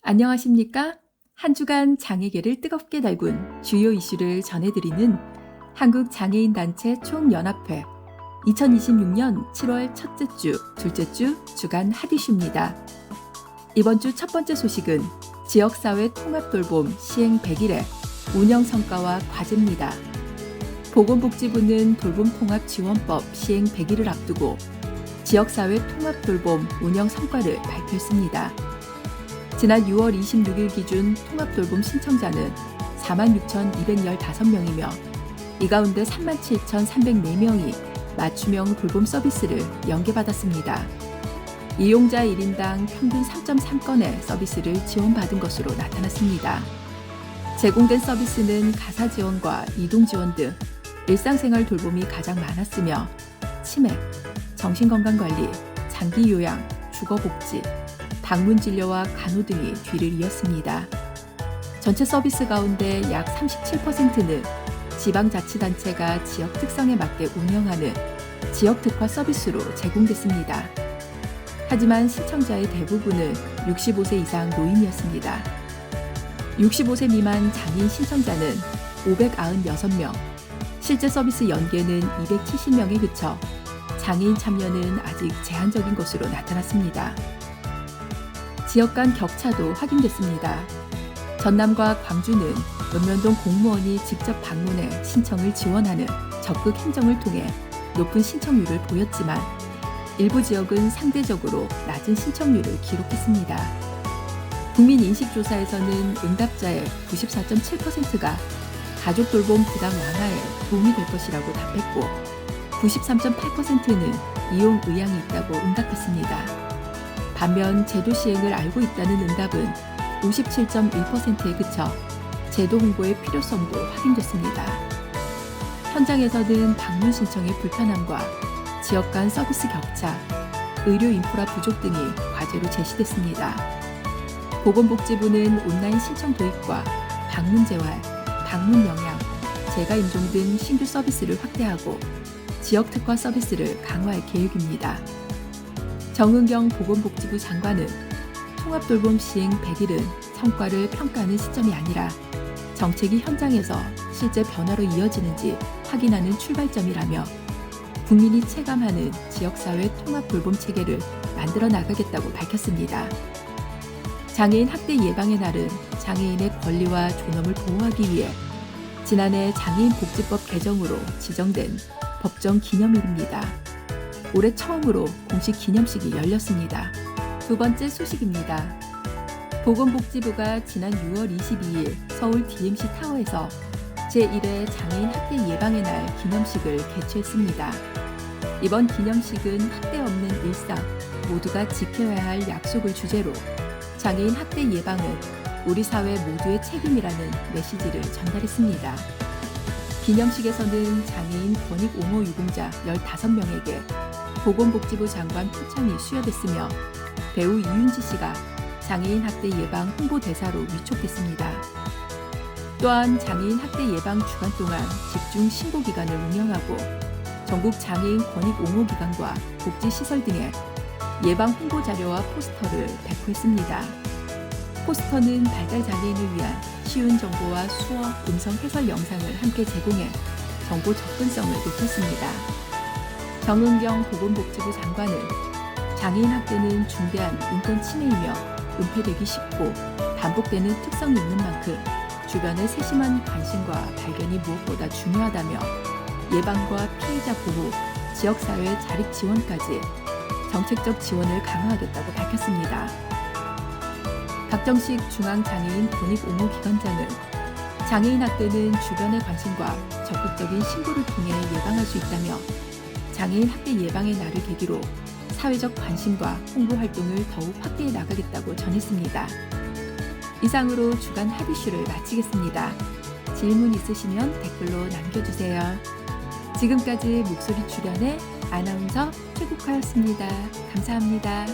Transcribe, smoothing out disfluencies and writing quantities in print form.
안녕하십니까? 한 주간 장애계를 뜨겁게 달군 주요 이슈를 전해드리는 한국장애인단체 총연합회 2026년 7월 첫째 주, 둘째 주 주간 핫이슈입니다. 이번 주 첫 번째 소식은 지역사회 통합돌봄 시행 100일의 운영 성과와 과제입니다. 보건복지부는 돌봄통합지원법 시행 100일을 앞두고 지역사회 통합돌봄 운영 성과를 발표했습니다. 지난 6월 26일 기준 통합돌봄 신청자는 46,215명이며 이 가운데 37,304명이 맞춤형 돌봄 서비스를 연계받았습니다. 이용자 1인당 평균 3.3건의 서비스를 지원받은 것으로 나타났습니다. 제공된 서비스는 가사 지원과 이동 지원 등 일상생활 돌봄이 가장 많았으며 치매, 정신건강관리, 장기요양, 주거복지, 방문진료와 간호 등이 뒤를 이었습니다. 전체 서비스 가운데 약 37%는 지방자치단체가 지역 특성에 맞게 운영하는 지역특화 서비스로 제공됐습니다. 하지만 신청자의 대부분은 65세 이상 노인이었습니다. 65세 미만 장애인 신청자는 596명, 실제 서비스 연계는 270명에 그쳐 장애인 참여는 아직 제한적인 것으로 나타났습니다. 지역 간 격차도 확인됐습니다. 전남과 광주는 읍면동 공무원이 직접 방문해 신청을 지원하는 적극 행정을 통해 높은 신청률을 보였지만 일부 지역은 상대적으로 낮은 신청률을 기록했습니다. 국민인식조사에서는 응답자의 94.7%가 가족 돌봄 부담 완화에 도움이 될 것이라고 답했고 93.8%는 이용 의향이 있다고 응답했습니다. 반면 제도 시행을 알고 있다는 응답은 57.1%에 그쳐 제도 홍보의 필요성도 확인됐습니다. 현장에서는 방문 신청의 불편함과 지역 간 서비스 격차, 의료 인프라 부족 등이 과제로 제시됐습니다. 보건복지부는 온라인 신청 도입과 방문 재활, 방문 영양, 재가 임종 등 신규 서비스를 확대하고 지역 특화 서비스를 강화할 계획입니다. 정은경 보건복지부 장관은 통합돌봄 시행 100일은 성과를 평가하는 시점이 아니라 정책이 현장에서 실제 변화로 이어지는지 확인하는 출발점이라며 국민이 체감하는 지역사회 통합돌봄 체계를 만들어 나가겠다고 밝혔습니다. 장애인 학대 예방의 날은 장애인의 권리와 존엄을 보호하기 위해 지난해 장애인복지법 개정으로 지정된 법정 기념일입니다. 올해 처음으로 공식 기념식이 열렸습니다. 두 번째 소식입니다. 보건복지부가 지난 6월 22일 서울 DMC 타워에서 제1회 장애인 학대 예방의 날 기념식을 개최했습니다. 이번 기념식은 학대 없는 일상, 모두가 지켜야 할 약속을 주제로 장애인 학대 예방은 우리 사회 모두의 책임이라는 메시지를 전달했습니다. 기념식에서는 장애인 권익 옹호 유공자 15명에게 보건복지부 장관 표창이 수여됐으며 배우 이윤지 씨가 장애인 학대 예방 홍보대사로 위촉됐습니다. 또한 장애인 학대 예방 주간 동안 집중 신고 기간을 운영하고 전국 장애인 권익 옹호 기관과 복지시설 등에 예방 홍보 자료와 포스터를 배포했습니다. 포스터는 발달 장애인을 위한 쉬운 정보와 수어, 음성 해설 영상을 함께 제공해 정보 접근성을 높였습니다. 정은경 보건복지부 장관은 장애인 학대는 중대한 인권 침해이며 은폐되기 쉽고 반복되는 특성이 있는 만큼 주변의 세심한 관심과 발견이 무엇보다 중요하다며 예방과 피해자 보호, 지역사회 자립 지원까지 정책적 지원을 강화하겠다고 밝혔습니다. 박정식 중앙장애인 권익옹호기관장은 장애인 학대는 주변의 관심과 적극적인 신고를 통해 예방할 수 있다며 장애인 학대 예방의 날을 계기로 사회적 관심과 홍보 활동을 더욱 확대해 나가겠다고 전했습니다. 이상으로 주간 핫이슈를 마치겠습니다. 질문 있으시면 댓글로 남겨주세요. 지금까지 목소리 출연의 아나운서 최국화였습니다. 감사합니다.